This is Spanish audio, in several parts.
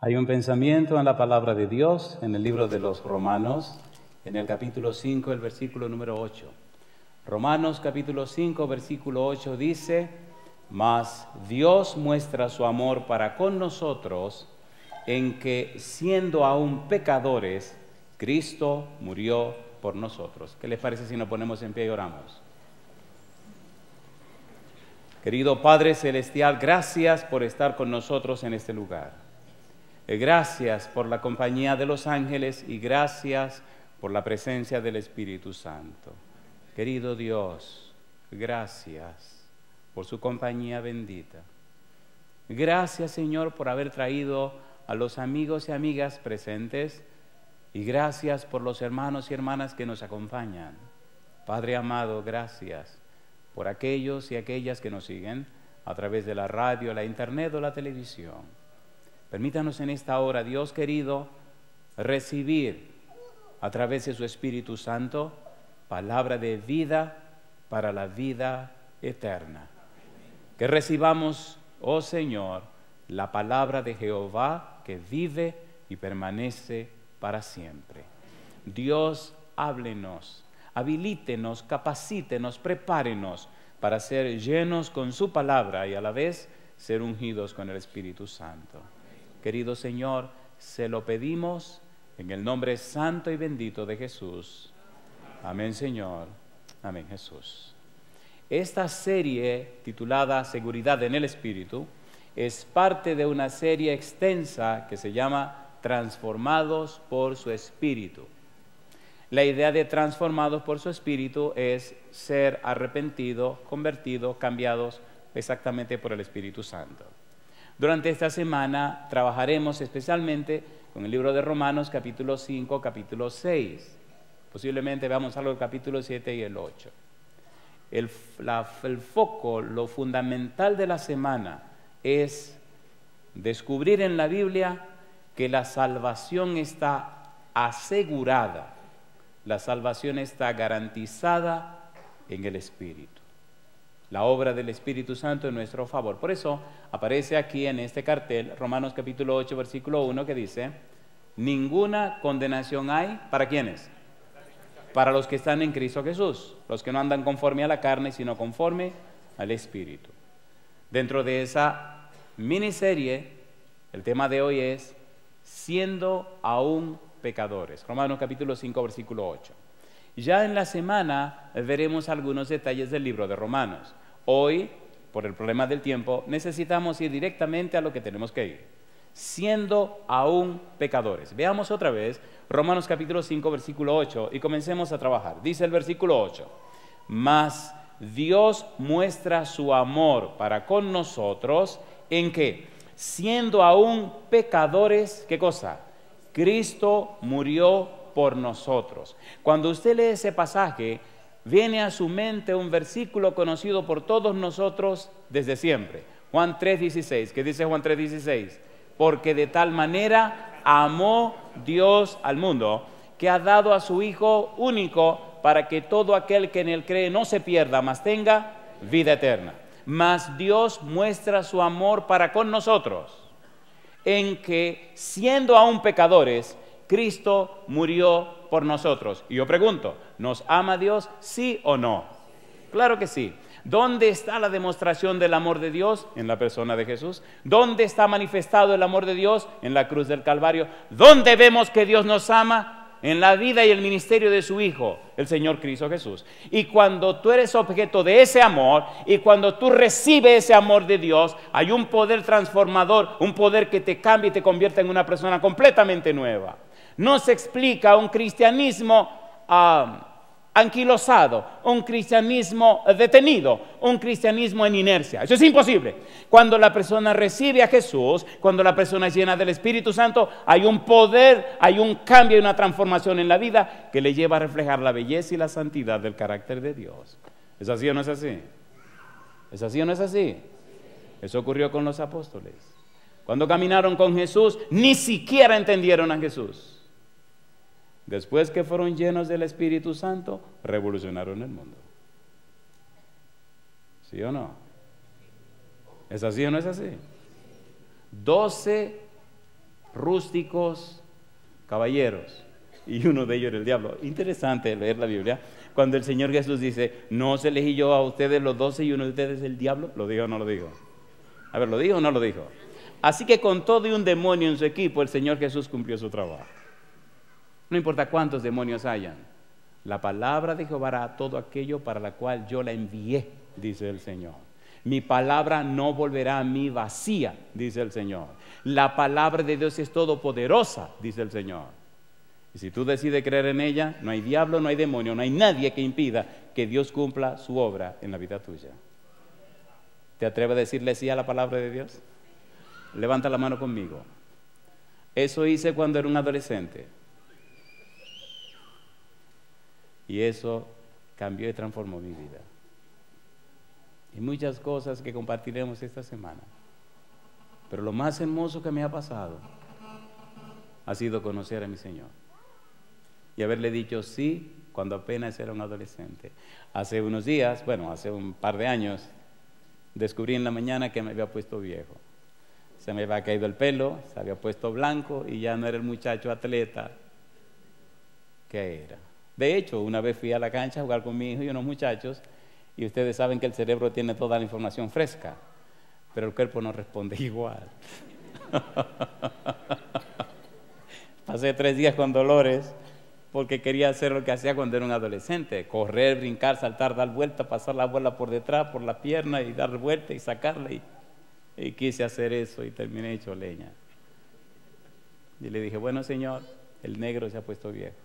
Hay un pensamiento en la palabra de Dios en el libro de los Romanos, en el capítulo 5, el versículo número 8. Romanos capítulo 5, versículo 8 dice: mas Dios muestra su amor para con nosotros en que, siendo aún pecadores, Cristo murió por nosotros. ¿Qué les parece si nos ponemos en pie y oramos? Querido Padre Celestial, gracias por estar con nosotros en este lugar. Gracias por la compañía de los ángeles y gracias por la presencia del Espíritu Santo. Querido Dios, gracias por su compañía bendita. Gracias, Señor, por haber traído a los amigos y amigas presentes y gracias por los hermanos y hermanas que nos acompañan. Padre amado, gracias por aquellos y aquellas que nos siguen a través de la radio, la internet o la televisión. Permítanos en esta hora, Dios querido, recibir a través de su Espíritu Santo palabra de vida para la vida eterna. Que recibamos, oh Señor, la palabra de Jehová que vive y permanece para siempre. Dios, háblenos, habilítenos, capacítenos, prepárenos para ser llenos con su palabra y a la vez ser ungidos con el Espíritu Santo. Querido Señor, se lo pedimos en el nombre santo y bendito de Jesús. Amén, Señor. Amén, Jesús. Esta serie titulada Seguridad en el Espíritu es parte de una serie extensa que se llama Transformados por su Espíritu. La idea de transformados por su Espíritu es ser arrepentidos, convertidos, cambiados exactamente por el Espíritu Santo. Durante esta semana trabajaremos especialmente con el libro de Romanos, capítulo 5, capítulo 6. Posiblemente veamos algo del capítulo 7 y el 8. El foco, lo fundamental de la semana es descubrir en la Biblia que la salvación está asegurada, la salvación está garantizada en el Espíritu. La obra del Espíritu Santo en nuestro favor. Por eso aparece aquí en este cartel, Romanos capítulo 8, versículo 1, que dice: ninguna condenación hay, ¿para quiénes? Para los que están en Cristo Jesús, los que no andan conforme a la carne, sino conforme al Espíritu. Dentro de esa miniserie, el tema de hoy es siendo aún pecadores. Romanos capítulo 5, versículo 8. Ya en la semana veremos algunos detalles del libro de Romanos. Hoy, por el problema del tiempo, necesitamos ir directamente a lo que tenemos que ir. Siendo aún pecadores. Veamos otra vez Romanos capítulo 5, versículo 8 y comencemos a trabajar. Dice el versículo 8: mas Dios muestra su amor para con nosotros en que, siendo aún pecadores, ¿qué cosa? Cristo murió por nosotros. Cuando usted lee ese pasaje, viene a su mente un versículo conocido por todos nosotros desde siempre. Juan 3:16. ¿Qué dice Juan 3:16? Porque de tal manera amó Dios al mundo, que ha dado a su Hijo único, para que todo aquel que en él cree no se pierda, mas tenga vida eterna. Mas Dios muestra su amor para con nosotros, en que, siendo aún pecadores, Cristo murió por nosotros. Y yo pregunto, ¿nos ama Dios, sí o no? Claro que sí. ¿Dónde está la demostración del amor de Dios? En la persona de Jesús. ¿Dónde está manifestado el amor de Dios? En la cruz del Calvario. ¿Dónde vemos que Dios nos ama? En la vida y el ministerio de su Hijo, el Señor Cristo Jesús. Y cuando tú eres objeto de ese amor y cuando tú recibes ese amor de Dios, hay un poder transformador, un poder que te cambia y te convierte en una persona completamente nueva. No se explica un cristianismo anquilosado, un cristianismo detenido, un cristianismo en inercia. Eso es imposible. Cuando la persona recibe a Jesús, cuando la persona es llena del Espíritu Santo, hay un poder, hay un cambio y una transformación en la vida que le lleva a reflejar la belleza y la santidad del carácter de Dios. ¿Es así o no es así? ¿Es así o no es así? Eso ocurrió con los apóstoles. Cuando caminaron con Jesús, ni siquiera entendieron a Jesús. Después que fueron llenos del Espíritu Santo, revolucionaron el mundo. ¿Sí o no? ¿Es así o no es así? 12 rústicos, caballeros, y uno de ellos era el diablo. Interesante leer la Biblia, cuando el Señor Jesús dice, ¿no os elegí yo a ustedes los 12 y uno de ustedes es el diablo? ¿Lo dijo o no lo dijo? A ver, ¿lo dijo o no lo dijo? Así que con todo y un demonio en su equipo, el Señor Jesús cumplió su trabajo. No importa cuántos demonios hayan, la palabra de Jehová hará todo aquello para la cual yo la envié, dice el Señor. Mi palabra no volverá a mí vacía, dice el Señor. La palabra de Dios es todopoderosa, dice el Señor. Y si tú decides creer en ella, no hay diablo, no hay demonio, no hay nadie que impida que Dios cumpla su obra en la vida tuya. ¿Te atreves a decirle sí a la palabra de Dios? Levanta la mano conmigo. Eso hice cuando era un adolescente. Y eso cambió y transformó mi vida. Y muchas cosas que compartiremos esta semana. Pero lo más hermoso que me ha pasado ha sido conocer a mi Señor. Y haberle dicho sí cuando apenas era un adolescente. Hace unos días, hace un par de años, descubrí en la mañana que me había puesto viejo. Se me había caído el pelo, se había puesto blanco y ya no era el muchacho atleta que era. De hecho, una vez fui a la cancha a jugar con mi hijo y unos muchachos, y ustedes saben que el cerebro tiene toda la información fresca, pero el cuerpo no responde igual. Pasé 3 días con dolores porque quería hacer lo que hacía cuando era un adolescente: correr, brincar, saltar, dar vuelta, pasar la bola por detrás, por la pierna y dar vuelta y sacarla. Y quise hacer eso y terminé hecho leña. Y le dije, bueno, Señor, el negro se ha puesto viejo.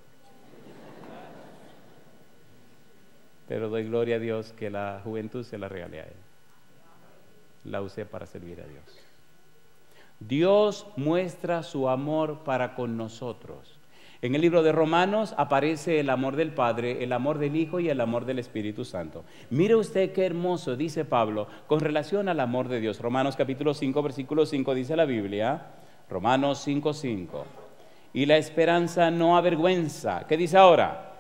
Pero doy gloria a Dios que la juventud se la regalé a Él. La usé para servir a Dios. Dios muestra su amor para con nosotros. En el libro de Romanos aparece el amor del Padre, el amor del Hijo y el amor del Espíritu Santo. Mire usted qué hermoso, dice Pablo, con relación al amor de Dios. Romanos capítulo 5, versículo 5 dice la Biblia, Romanos 5, 5. Y la esperanza no avergüenza. ¿Qué dice ahora?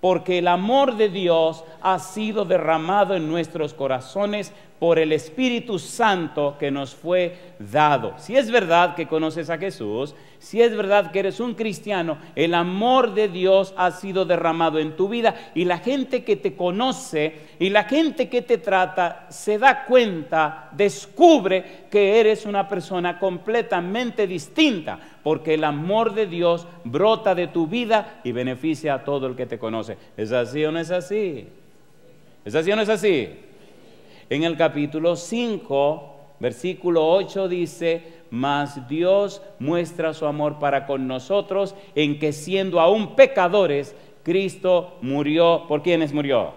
Porque el amor de Dios ha sido derramado en nuestros corazones por el Espíritu Santo que nos fue dado. Si es verdad que conoces a Jesús, si es verdad que eres un cristiano, el amor de Dios ha sido derramado en tu vida, y la gente que te conoce y la gente que te trata se da cuenta, descubre que eres una persona completamente distinta, porque el amor de Dios brota de tu vida y beneficia a todo el que te conoce. ¿Es así o no es así? ¿Es así o no es así? En el capítulo 5, versículo 8 dice, mas Dios muestra su amor para con nosotros en que siendo aún pecadores, Cristo murió. ¿Por quiénes murió?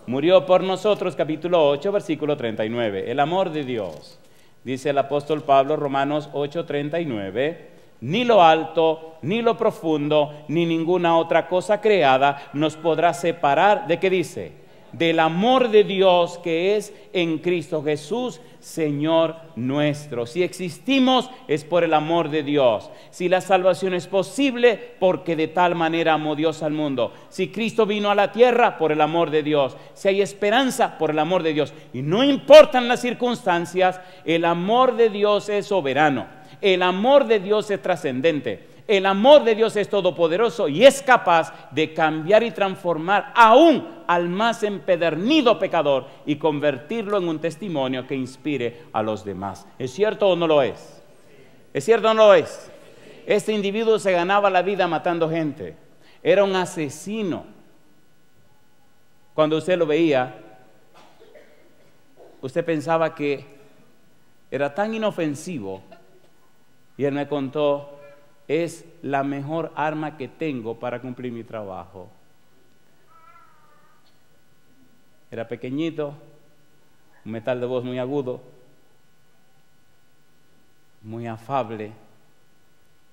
Murió por nosotros, capítulo 8, versículo 39. El amor de Dios, dice el apóstol Pablo, Romanos 8, 39. Ni lo alto, ni lo profundo, ni ninguna otra cosa creada nos podrá separar, ¿de qué dice? Del amor de Dios que es en Cristo Jesús, Señor nuestro. Si existimos es por el amor de Dios. Si la salvación es posible, porque de tal manera amó Dios al mundo. Si Cristo vino a la tierra, por el amor de Dios. Si hay esperanza, por el amor de Dios. Y no importan las circunstancias, el amor de Dios es soberano. El amor de Dios es trascendente. El amor de Dios es todopoderoso y es capaz de cambiar y transformar aún al más empedernido pecador y convertirlo en un testimonio que inspire a los demás. ¿Es cierto o no lo es? ¿Es cierto o no lo es? Este individuo se ganaba la vida matando gente. Era un asesino. Cuando usted lo veía, usted pensaba que era tan inofensivo, y él me contó, es la mejor arma que tengo para cumplir mi trabajo. Era pequeñito, un metal de voz muy agudo, muy afable,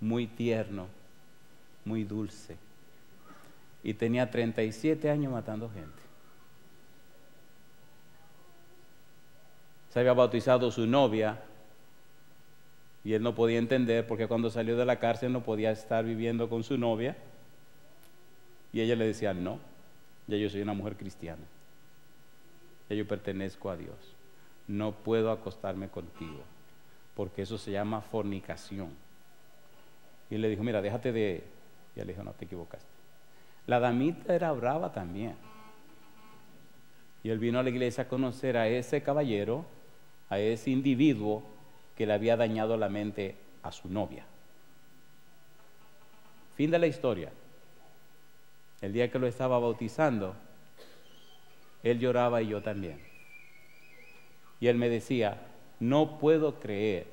muy tierno, muy dulce. Y tenía 37 años matando gente. Se había bautizado su novia. Y él no podía entender porque cuando salió de la cárcel no podía estar viviendo con su novia. Y ella le decía, no, ya yo soy una mujer cristiana. Ya yo pertenezco a Dios. No puedo acostarme contigo, porque eso se llama fornicación. Y le dijo, mira, déjate de... Y él le dijo, no, te equivocaste. La damita era brava también. Y él vino a la iglesia a conocer a ese caballero, a ese individuo que le había dañado la mente a su novia. Fin de la historia. El día que lo estaba bautizando, él lloraba y yo también. Y él me decía, no puedo creer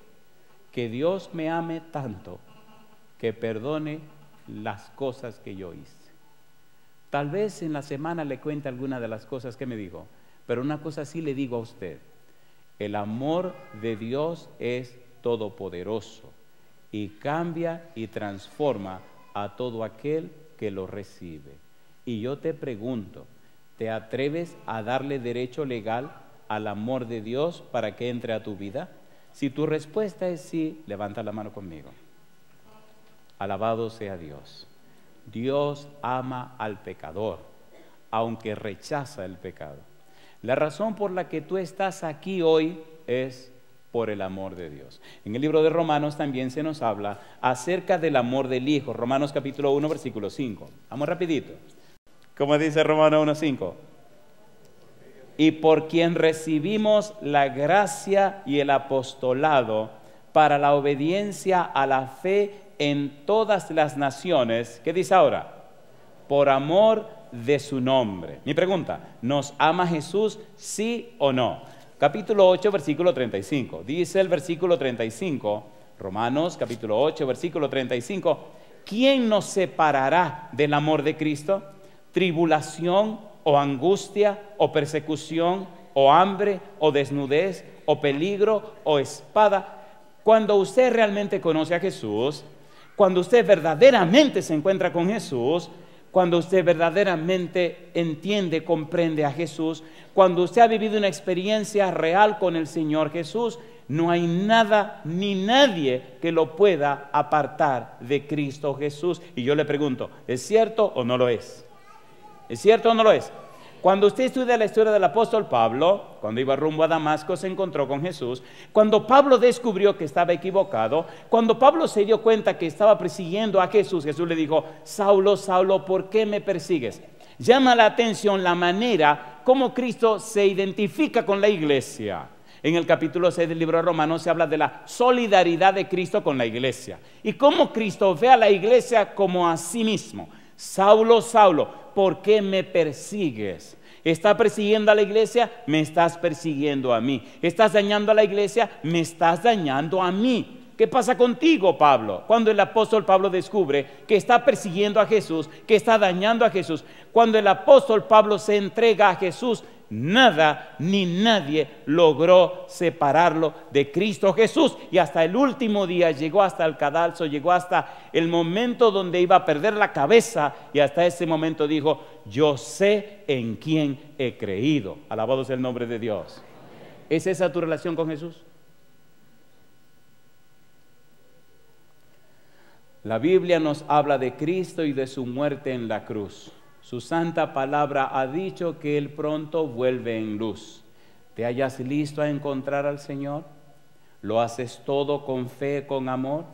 que Dios me ame tanto que perdone las cosas que yo hice. Tal vez en la semana le cuente alguna de las cosas que me dijo, pero una cosa sí le digo a usted: el amor de Dios es todopoderoso y cambia y transforma a todo aquel que lo recibe. Y yo te pregunto, ¿te atreves a darle derecho legal al amor de Dios para que entre a tu vida? Si tu respuesta es sí, levanta la mano conmigo. Alabado sea Dios. Dios ama al pecador, aunque rechaza el pecado. La razón por la que tú estás aquí hoy es por el amor de Dios. En el libro de Romanos también se nos habla acerca del amor del Hijo. Romanos capítulo 1, versículo 5. Vamos rapidito. ¿Cómo dice Romanos 1, 5? Y por quien recibimos la gracia y el apostolado para la obediencia a la fe en todas las naciones. ¿Qué dice ahora? Por amor de su nombre. Mi pregunta, ¿nos ama Jesús, sí o no? Capítulo 8, versículo 35. Dice el versículo 35, Romanos capítulo 8, versículo 35. ¿Quién nos separará del amor de Cristo? ¿Tribulación o angustia o persecución o hambre o desnudez o peligro o espada? Cuando usted realmente conoce a Jesús, cuando usted verdaderamente se encuentra con Jesús, cuando usted verdaderamente entiende, comprende a Jesús, cuando usted ha vivido una experiencia real con el Señor Jesús, no hay nada ni nadie que lo pueda apartar de Cristo Jesús. Y yo le pregunto, ¿es cierto o no lo es? ¿Es cierto o no lo es? Cuando usted estudia la historia del apóstol Pablo, cuando iba rumbo a Damasco se encontró con Jesús. Cuando Pablo descubrió que estaba equivocado, cuando Pablo se dio cuenta que estaba persiguiendo a Jesús, Jesús le dijo, Saulo, Saulo, ¿por qué me persigues? Llama la atención la manera como Cristo se identifica con la iglesia. En el capítulo 6 del libro de Romanos se habla de la solidaridad de Cristo con la iglesia y cómo Cristo ve a la iglesia como a sí mismo. Saulo, Saulo, ¿por qué me persigues? ¿Estás persiguiendo a la iglesia? Me estás persiguiendo a mí. ¿Estás dañando a la iglesia? Me estás dañando a mí. ¿Qué pasa contigo, Pablo? Cuando el apóstol Pablo descubre que está persiguiendo a Jesús, que está dañando a Jesús, cuando el apóstol Pablo se entrega a Jesús, nada ni nadie logró separarlo de Cristo Jesús. Y hasta el último día llegó hasta el cadalso, llegó hasta el momento donde iba a perder la cabeza. Y hasta ese momento dijo, yo sé en quién he creído. Alabado sea el nombre de Dios. ¿Es esa tu relación con Jesús? La Biblia nos habla de Cristo y de su muerte en la cruz. Su santa palabra ha dicho que Él pronto vuelve en luz. ¿Te hallas listo a encontrar al Señor? ¿Lo haces todo con fe, con amor?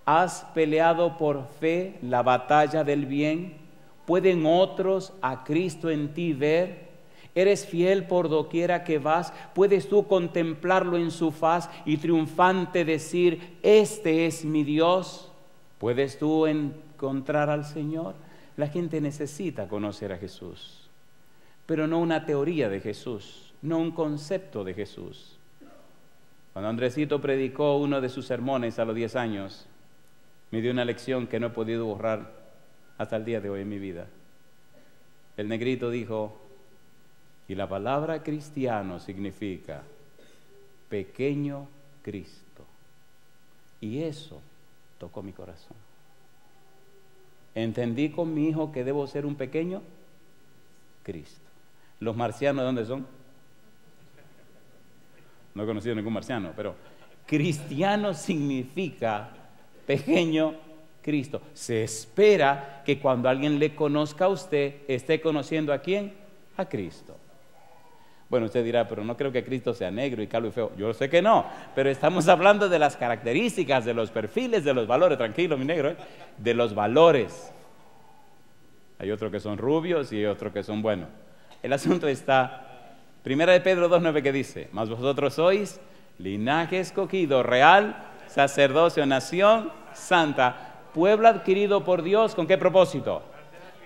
¿Has peleado por fe la batalla del bien? ¿Pueden otros a Cristo en ti ver? ¿Eres fiel por doquiera que vas? ¿Puedes tú contemplarlo en su faz y triunfante decir, este es mi Dios? ¿Puedes tú encontrar al Señor? La gente necesita conocer a Jesús, pero no una teoría de Jesús, no un concepto de Jesús. Cuando Andresito predicó uno de sus sermones a los 10 años, me dio una lección que no he podido borrar hasta el día de hoy en mi vida. El negrito dijo, y la palabra cristiano significa pequeño Cristo. Y eso tocó mi corazón. Entendí con mi hijo que debo ser un pequeño Cristo. ¿Los marcianos de dónde son? No he conocido ningún marciano, pero cristiano significa pequeño Cristo. Se espera que cuando alguien le conozca a usted, esté conociendo a ¿quién? A Cristo. Bueno, usted dirá, pero no creo que Cristo sea negro y calvo y feo. Yo sé que no, pero estamos hablando de las características, de los perfiles, de los valores. Tranquilo, mi negro, de los valores. Hay otros que son rubios y hay otros que son buenos. El asunto está, 1 de Pedro 2:9, que dice: mas vosotros sois linaje escogido, real, sacerdocio, nación santa, pueblo adquirido por Dios. ¿Con qué propósito?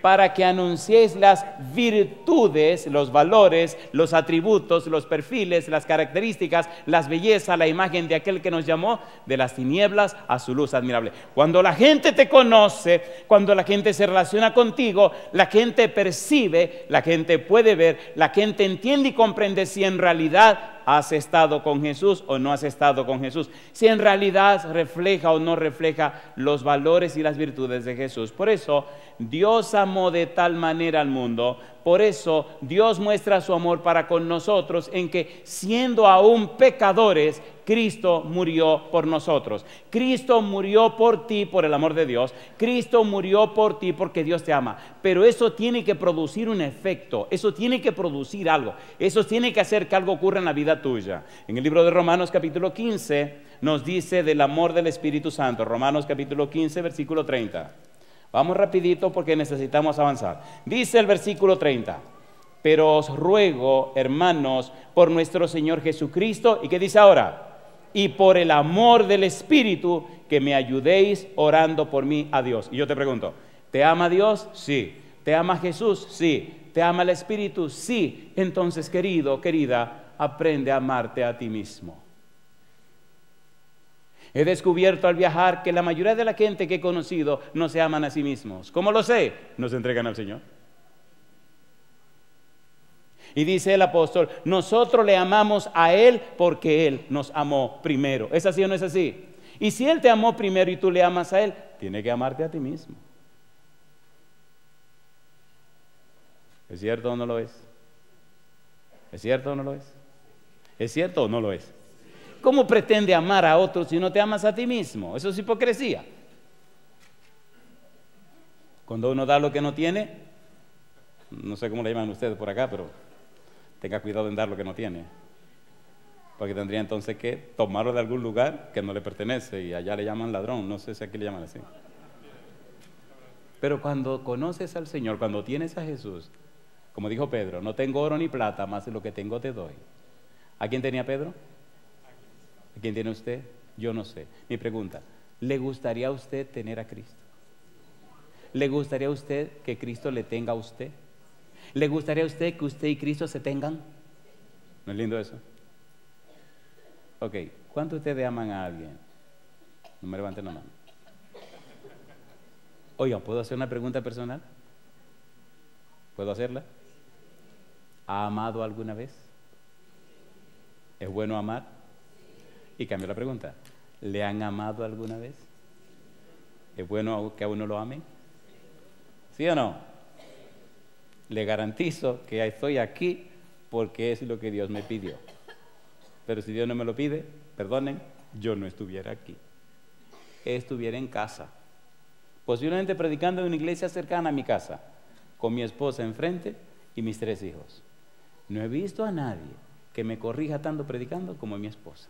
Para que anunciéis las virtudes, los valores, los atributos, los perfiles, las características, las bellezas, la imagen de aquel que nos llamó de las tinieblas a su luz admirable. Cuando la gente te conoce, cuando la gente se relaciona contigo, la gente percibe, la gente puede ver, la gente entiende y comprende si en realidad has estado con Jesús o no has estado con Jesús, si en realidad refleja o no refleja los valores y las virtudes de Jesús. Por eso Dios amó de tal manera al mundo, por eso Dios muestra su amor para con nosotros en que, siendo aún pecadores, Cristo murió por nosotros. Cristo murió por ti por el amor de Dios. Cristo murió por ti porque Dios te ama. Pero eso tiene que producir un efecto, eso tiene que producir algo, eso tiene que hacer que algo ocurra en la vida tuya. En el libro de Romanos capítulo 15 nos dice del amor del Espíritu Santo. Romanos capítulo 15 versículo 30. Vamos rapidito porque necesitamos avanzar. Dice el versículo 30: pero os ruego, hermanos, por nuestro Señor Jesucristo, ¿y qué dice ahora? Y por el amor del Espíritu, que me ayudéis orando por mí a Dios. Y yo te pregunto, ¿te ama Dios? Sí. ¿Te ama Jesús? Sí. ¿Te ama el Espíritu? Sí. Entonces, querido, querida, aprende a amarte a ti mismo. He descubierto al viajar que la mayoría de la gente que he conocido no se aman a sí mismos. ¿Cómo lo sé? No se entregan al Señor. Y dice el apóstol, nosotros le amamos a Él porque Él nos amó primero. ¿Es así o no es así? Y si Él te amó primero y tú le amas a Él, tiene que amarte a ti mismo. ¿Es cierto o no lo es? ¿Es cierto o no lo es? ¿Es cierto o no lo es? ¿Cómo pretende amar a otros si no te amas a ti mismo? Eso es hipocresía. Cuando uno da lo que no tiene, no sé cómo le llaman ustedes por acá, pero tenga cuidado en dar lo que no tiene, porque tendría entonces que tomarlo de algún lugar que no le pertenece, y allá le llaman ladrón, no sé si aquí le llaman así. Pero cuando conoces al Señor, cuando tienes a Jesús, como dijo Pedro, no tengo oro ni plata, más de lo que tengo te doy. ¿A quién tenía Pedro? ¿A quién tiene usted? Yo no sé. Mi pregunta, ¿le gustaría a usted tener a Cristo? ¿Le gustaría a usted que Cristo le tenga a usted? ¿Le gustaría a usted que usted y Cristo se tengan? ¿No es lindo eso? Ok, ¿cuántos de ustedes aman a alguien? No me levanten la mano. Oigan, ¿puedo hacer una pregunta personal? ¿Puedo hacerla? ¿Ha amado alguna vez? ¿Es bueno amar? Y cambio la pregunta, ¿le han amado alguna vez? ¿Es bueno que a uno lo amen? ¿Sí o no? Le garantizo que estoy aquí porque es lo que Dios me pidió. Pero si Dios no me lo pide, perdonen, yo no estuviera aquí. Estuviera en casa, posiblemente predicando en una iglesia cercana a mi casa, con mi esposa enfrente y mis 3 hijos. No he visto a nadie que me corrija tanto predicando como mi esposa.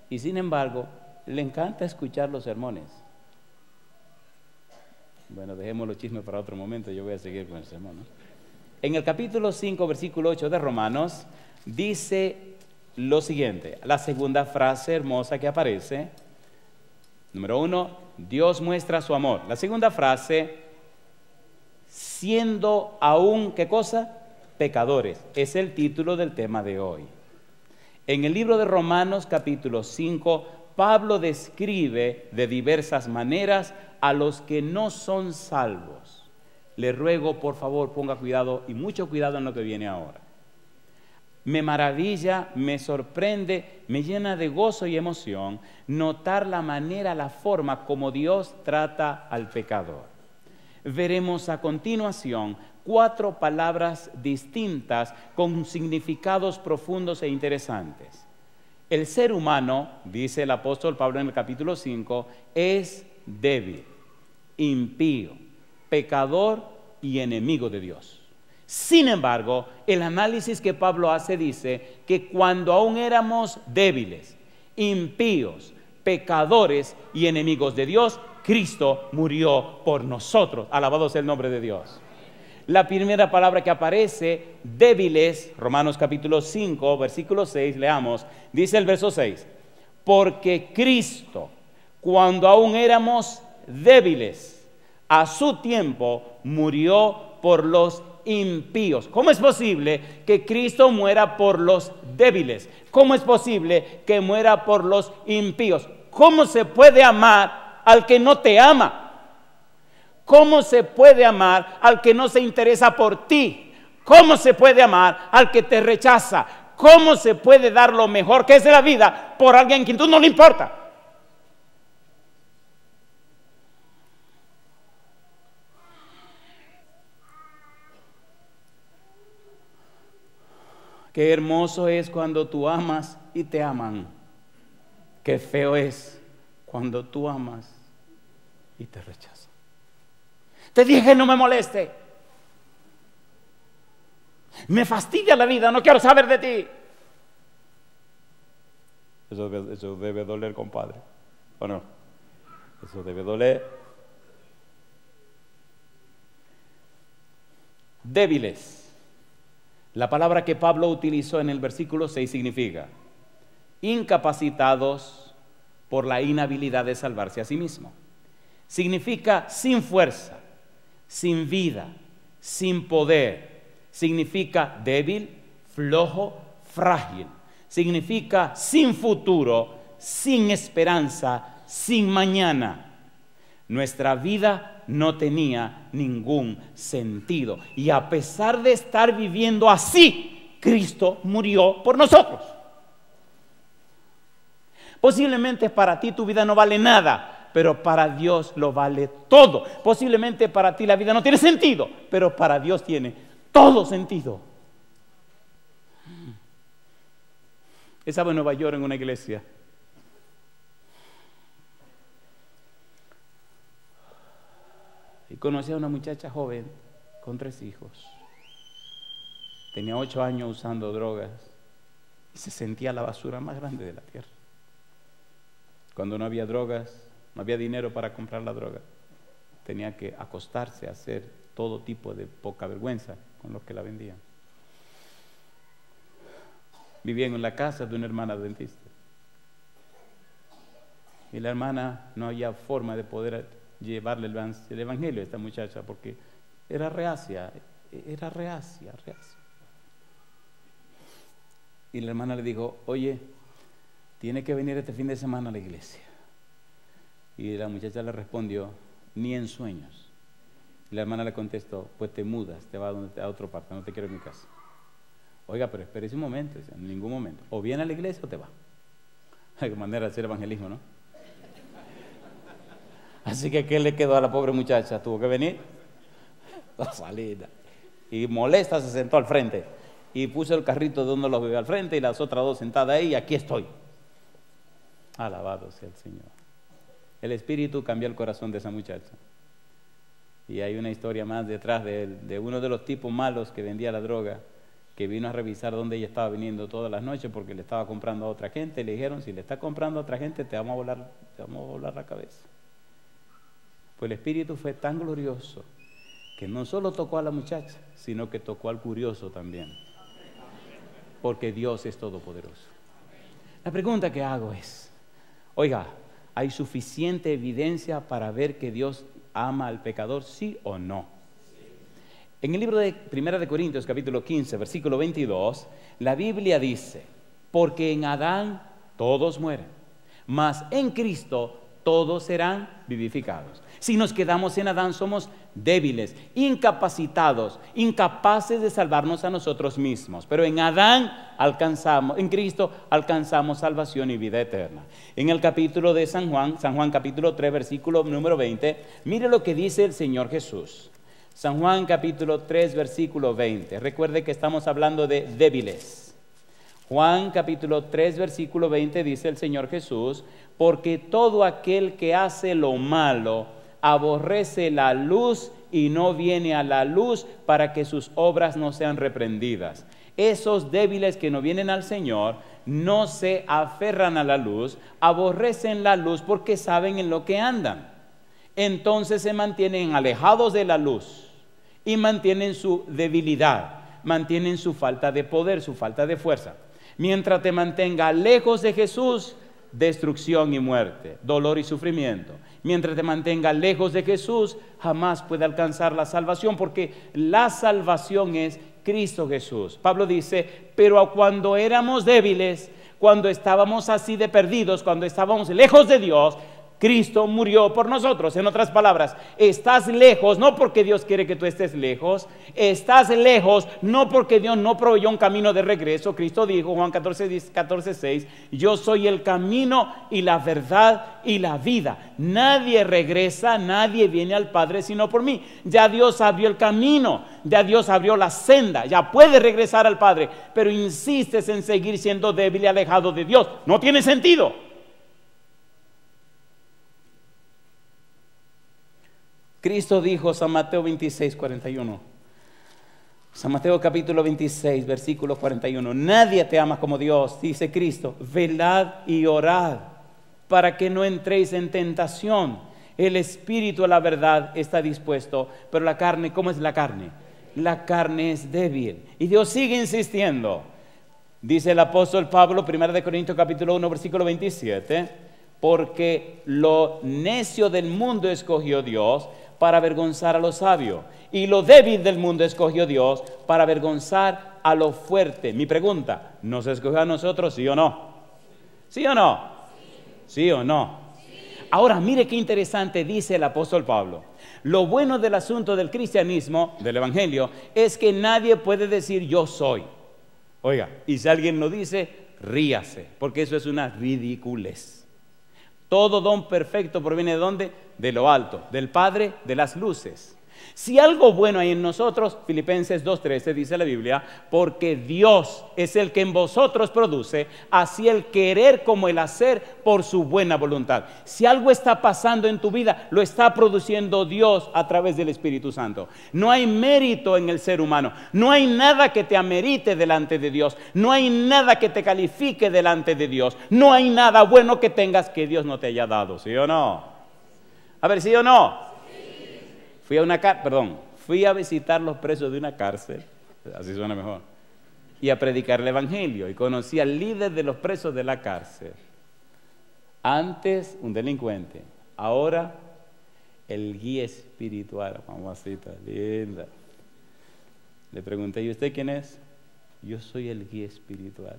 Y sin embargo, le encanta escuchar los sermones. Bueno, dejemos los chismes para otro momento, yo voy a seguir con el sermón, ¿no? En el capítulo 5, versículo 8 de Romanos, dice lo siguiente, la segunda frase hermosa que aparece. Número 1, Dios muestra su amor. La segunda frase, siendo aún, ¿qué cosa? Pecadores. Es el título del tema de hoy. En el libro de Romanos, capítulo 5, Pablo describe de diversas maneras a los que no son salvos. Le ruego, por favor, ponga cuidado y mucho cuidado en lo que viene ahora. Me maravilla, me sorprende, me llena de gozo y emoción notar la manera, la forma como Dios trata al pecador. Veremos a continuación 4 palabras distintas con significados profundos e interesantes. El ser humano, dice el apóstol Pablo en el capítulo 5, es débil, impío, pecador y enemigo de Dios. Sin embargo, el análisis que Pablo hace dice que cuando aún éramos débiles, impíos, pecadores y enemigos de Dios, Cristo murió por nosotros. Alabado sea el nombre de Dios. La primera palabra que aparece, débiles, Romanos capítulo 5, versículo 6, leamos, dice el verso 6, porque Cristo, cuando aún éramos débiles, a su tiempo murió por los impíos. ¿Cómo es posible que Cristo muera por los débiles? ¿Cómo es posible que muera por los impíos? ¿Cómo se puede amar al que no te ama? ¿Cómo se puede amar al que no se interesa por ti? ¿Cómo se puede amar al que te rechaza? ¿Cómo se puede dar lo mejor que es de la vida por alguien que tú no le importa? Qué hermoso es cuando tú amas y te aman. Qué feo es cuando tú amas y te rechazan. Te dije no me moleste. Me fastidia la vida, no quiero saber de ti. Eso debe doler, compadre. ¿O no? Eso debe doler. Débiles. La palabra que Pablo utilizó en el versículo 6 significa incapacitados por la inhabilidad de salvarse a sí mismo. Significa sin fuerza, sin vida, sin poder. Significa débil, flojo, frágil. Significa sin futuro, sin esperanza, sin mañana. Nuestra vida no tenía ningún sentido. Y a pesar de estar viviendo así, Cristo murió por nosotros. Posiblemente para ti tu vida no vale nada, pero para Dios lo vale todo. Posiblemente para ti la vida no tiene sentido, pero para Dios tiene todo sentido. Estaba en Nueva York en una iglesia. Y conocí a una muchacha joven con 3 hijos. Tenía 8 años usando drogas y se sentía la basura más grande de la tierra. Cuando no había drogas, no había dinero para comprar la droga, tenía que acostarse a hacer todo tipo de poca vergüenza con los que la vendían. Vivía en la casa de una hermana dentista. Y la hermana no había forma de poder llevarle el evangelio a esta muchacha porque era reacia. Y la hermana le dijo, oye, tiene que venir este fin de semana a la iglesia. Y la muchacha le respondió, ni en sueños. Y la hermana le contestó, pues te mudas, te vas a otra parte, no te quiero en mi casa. Oiga, pero espérese un momento, en ningún momento. O viene a la iglesia o te va. Hay manera de hacer evangelismo, ¿no? Así que, ¿qué le quedó a la pobre muchacha? Tuvo que venir la salida. Y molesta se sentó al frente. Y puso el carrito de uno de los bebés al frente y las otras 2 sentadas ahí y aquí estoy. Alabado sea el Señor. El Espíritu cambió el corazón de esa muchacha. Y hay una historia más detrás de uno de los tipos malos que vendía la droga, que vino a revisar dónde ella estaba viniendo todas las noches porque le estaba comprando a otra gente. Le dijeron, si le está comprando a otra gente te vamos a volar la cabeza. Pues el Espíritu fue tan glorioso que no solo tocó a la muchacha, sino que tocó al curioso también. Porque Dios es todopoderoso. La pregunta que hago es, oiga, ¿hay suficiente evidencia para ver que Dios ama al pecador, sí o no? En el libro de 1 Corintios, capítulo 15, versículo 22, la Biblia dice, porque en Adán todos mueren, mas en Cristo todos serán vivificados. Si nos quedamos en Adán somos débiles, incapacitados, incapaces de salvarnos a nosotros mismos. Pero en Adán alcanzamos, en Cristo alcanzamos salvación y vida eterna. En el capítulo de San Juan capítulo 3, versículo número 20, mire lo que dice el Señor Jesús. San Juan capítulo 3, versículo 20. Recuerde que estamos hablando de débiles. Juan capítulo 3, versículo 20 dice el Señor Jesús, porque todo aquel que hace lo malo aborrece la luz y no viene a la luz para que sus obras no sean reprendidas. Esos débiles que no vienen al Señor no se aferran a la luz, aborrecen la luz porque saben en lo que andan. Entonces se mantienen alejados de la luz y mantienen su debilidad, mantienen su falta de poder, su falta de fuerza. Mientras te mantenga lejos de Jesús, destrucción y muerte, dolor y sufrimiento. Mientras te mantenga lejos de Jesús, jamás puede alcanzar la salvación, porque la salvación es Cristo Jesús. Pablo dice, pero cuando éramos débiles, cuando estábamos así de perdidos, cuando estábamos lejos de Dios, Cristo murió por nosotros. En otras palabras, estás lejos no porque Dios quiere que tú estés lejos, estás lejos no porque Dios no proveyó un camino de regreso. Cristo dijo, Juan 14:6, yo soy el camino y la verdad y la vida. Nadie regresa, nadie viene al Padre sino por mí. Ya Dios abrió el camino, ya Dios abrió la senda, ya puedes regresar al Padre, pero insistes en seguir siendo débil y alejado de Dios. No tiene sentido. Cristo dijo, San Mateo 26:41. San Mateo capítulo 26, versículo 41. Nadie te ama como Dios, dice Cristo. Velad y orad para que no entréis en tentación. El espíritu a la verdad está dispuesto, pero la carne, ¿cómo es la carne? La carne es débil. Y Dios sigue insistiendo. Dice el apóstol Pablo, 1 Corintios capítulo 1, versículo 27. Porque lo necio del mundo escogió Dios para avergonzar a lo sabio, y lo débil del mundo escogió Dios para avergonzar a lo fuerte. Mi pregunta, ¿nos escogió a nosotros, sí o no? ¿Sí o no? ¿Sí o no? Ahora, mire qué interesante dice el apóstol Pablo. Lo bueno del asunto del cristianismo, del evangelio, es que nadie puede decir yo soy. Oiga, y si alguien lo dice, ríase, porque eso es una ridiculez. Todo don perfecto proviene de ¿dónde? De lo alto, del Padre de las luces. Si algo bueno hay en nosotros, Filipenses 2:13 dice la Biblia, porque Dios es el que en vosotros produce, así el querer como el hacer por su buena voluntad. Si algo está pasando en tu vida, lo está produciendo Dios a través del Espíritu Santo. No hay mérito en el ser humano, no hay nada que te amerite delante de Dios, no hay nada que te califique delante de Dios, no hay nada bueno que tengas que Dios no te haya dado, ¿sí o no? A ver, ¿sí o no? Fui a visitar los presos de una cárcel, así suena mejor, y a predicar el evangelio, y conocí al líder de los presos de la cárcel. Antes un delincuente, ahora el guía espiritual, mamacita linda. Le pregunté, ¿y usted quién es? Yo soy el guía espiritual.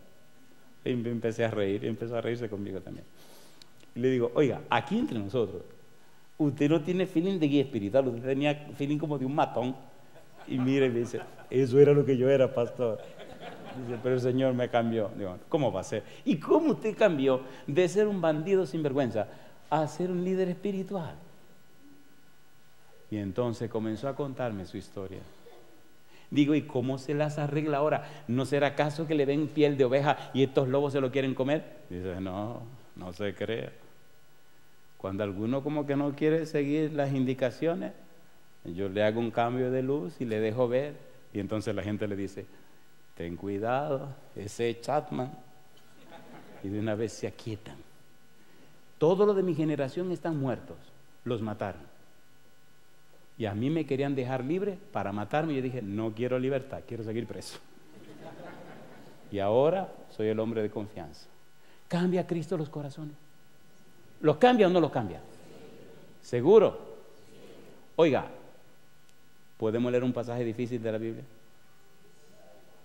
Y empecé a reír, y empezó a reírse conmigo también. Y le digo, oiga, aquí entre nosotros, usted no tiene feeling de guía espiritual, usted tenía feeling como de un matón. Y mire, me dice, eso era lo que yo era, pastor. Dice, pero el Señor me cambió. Digo, ¿cómo va a ser? ¿Y cómo usted cambió de ser un bandido sin vergüenza a ser un líder espiritual? Y entonces comenzó a contarme su historia. Digo, ¿y cómo se las arregla ahora? ¿No será acaso que le den piel de oveja y estos lobos se lo quieren comer? Dice, no se crea. Cuando alguno como que no quiere seguir las indicaciones, yo le hago un cambio de luz y le dejo ver. Y entonces la gente le dice, ten cuidado, ese Chapman. Y de una vez se aquietan. Todos los de mi generación están muertos, los mataron. Y a mí me querían dejar libre para matarme. Y yo dije, no quiero libertad, quiero seguir preso. Y ahora soy el hombre de confianza. ¿Cambia Cristo los corazones? ¿Los cambia o no los cambia? ¿Seguro? Oiga, ¿podemos leer un pasaje difícil de la Biblia?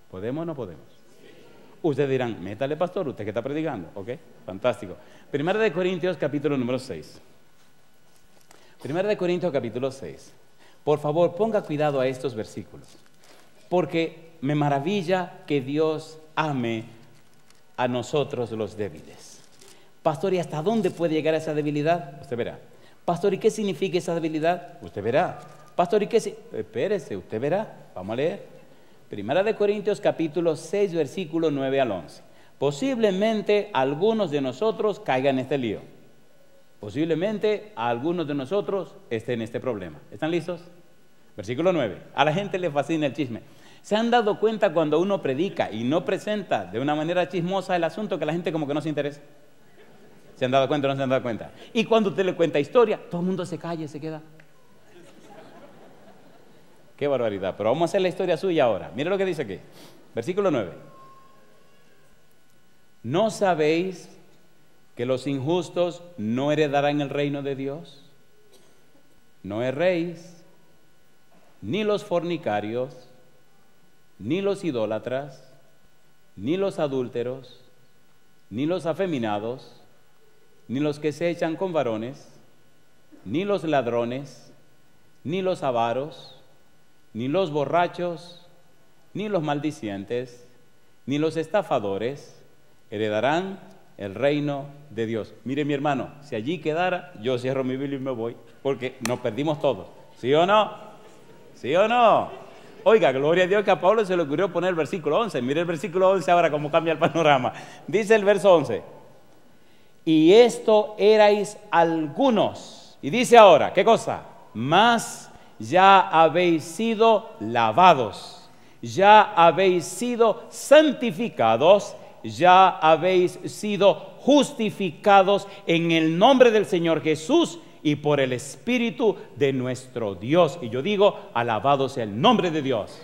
¿Podemos o no podemos? Ustedes dirán, métale pastor, usted que está predicando. ¿Ok? Fantástico. 1 Corintios capítulo número 6. 1 Corintios capítulo 6. Por favor, ponga cuidado a estos versículos, porque me maravilla que Dios ame a nosotros los débiles. Pastor, ¿y hasta dónde puede llegar esa debilidad? Usted verá. Pastor, ¿y qué significa esa debilidad? Usted verá. Pastor, ¿y qué? Espérese, usted verá. Vamos a leer. 1 Corintios capítulo 6, versículo 9 al 11. Posiblemente algunos de nosotros caigan en este lío. Posiblemente algunos de nosotros estén en este problema. ¿Están listos? Versículo 9. A la gente le fascina el chisme. ¿Se han dado cuenta cuando uno predica y no presenta de una manera chismosa el asunto que la gente como que no se interesa? ¿Se han dado cuenta o no se han dado cuenta? Y cuando usted le cuenta historia, todo el mundo se calla y se queda. Qué barbaridad. Pero vamos a hacer la historia suya ahora. Mire lo que dice aquí. Versículo 9. ¿No sabéis que los injustos no heredarán el reino de Dios? No erréis, ni los fornicarios, ni los idólatras, ni los adúlteros, ni los afeminados, ni los que se echan con varones, ni los ladrones, ni los avaros, ni los borrachos, ni los maldicientes, ni los estafadores heredarán el reino de Dios. Mire, mi hermano, si allí quedara, yo cierro mi Biblia y me voy, porque nos perdimos todos. ¿Sí o no? ¿Sí o no? Oiga, gloria a Dios que a Pablo se le ocurrió poner el versículo 11. Mire el versículo 11 ahora cómo cambia el panorama. Dice el verso 11. Y esto erais algunos. Y dice ahora, ¿qué cosa? Mas ya habéis sido lavados, ya habéis sido santificados, ya habéis sido justificados en el nombre del Señor Jesús y por el Espíritu de nuestro Dios. Y yo digo, alabado sea el nombre de Dios.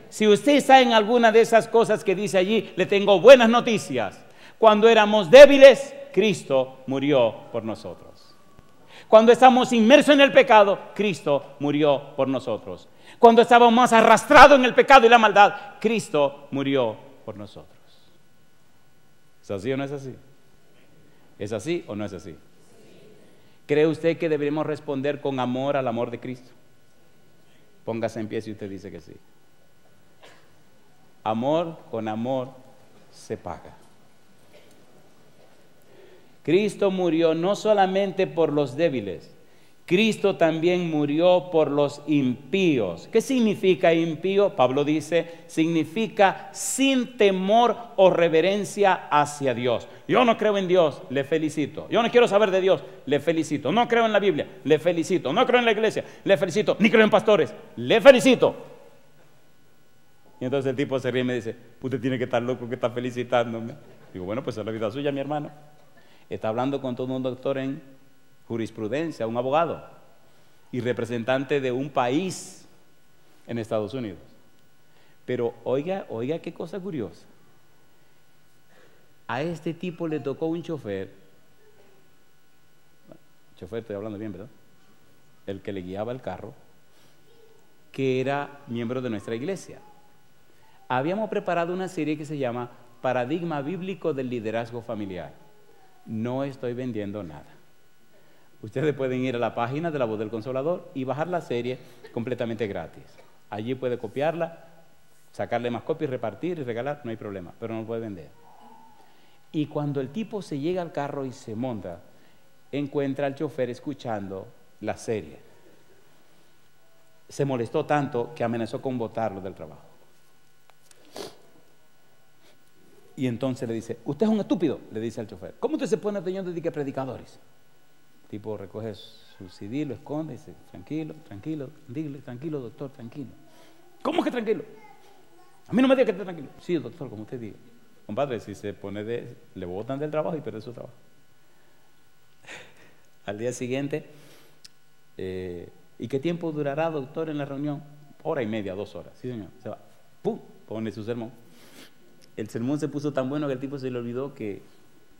Si usted está en alguna de esas cosas que dice allí, le tengo buenas noticias. Cuando éramos débiles, Cristo murió por nosotros. Cuando estamos inmersos en el pecado, Cristo murió por nosotros. Cuando estábamos más arrastrados en el pecado y la maldad, Cristo murió por nosotros. ¿Es así o no es así? ¿Es así o no es así? ¿Cree usted que deberíamos responder con amor al amor de Cristo? Póngase en pie si usted dice que sí. Amor con amor se paga. Cristo murió no solamente por los débiles, Cristo también murió por los impíos. ¿Qué significa impío? Pablo dice, significa sin temor o reverencia hacia Dios. Yo no creo en Dios, le felicito. Yo no quiero saber de Dios, le felicito. No creo en la Biblia, le felicito. No creo en la iglesia, le felicito. Ni creo en pastores, le felicito. Y entonces el tipo se ríe y me dice, usted tiene que estar loco que está felicitándome. Digo, bueno, pues es la vida suya, mi hermano. Está hablando con todo un doctor en jurisprudencia, un abogado y representante de un país en Estados Unidos. Pero oiga qué cosa curiosa. A este tipo le tocó un chofer, estoy hablando bien, ¿verdad? El que le guiaba el carro, que era miembro de nuestra iglesia. Habíamos preparado una serie que se llama Paradigma Bíblico del Liderazgo Familiar. No estoy vendiendo nada. Ustedes pueden ir a la página de La Voz del Consolador y bajar la serie completamente gratis. Allí puede copiarla, sacarle más copias, repartir y regalar, no hay problema, pero no puede vender. Y cuando el tipo se llega al carro y se monta, encuentra al chofer escuchando la serie. Se molestó tanto que amenazó con botarlo del trabajo. Y entonces le dice, usted es un estúpido, le dice al chofer. ¿Cómo usted se pone atención de que predicadores? El tipo recoge su CD, lo esconde y dice, tranquilo, doctor, tranquilo. ¿Cómo que tranquilo? A mí no me diga que esté tranquilo. Sí, doctor, como usted diga. Compadre, si se pone le botan del trabajo y pierde su trabajo. Al día siguiente, ¿y qué tiempo durará, doctor, en la reunión? 1:30, 2 horas. Sí, señor. Se va. ¡Pum! Pone su sermón. El sermón se puso tan bueno que el tipo se le olvidó que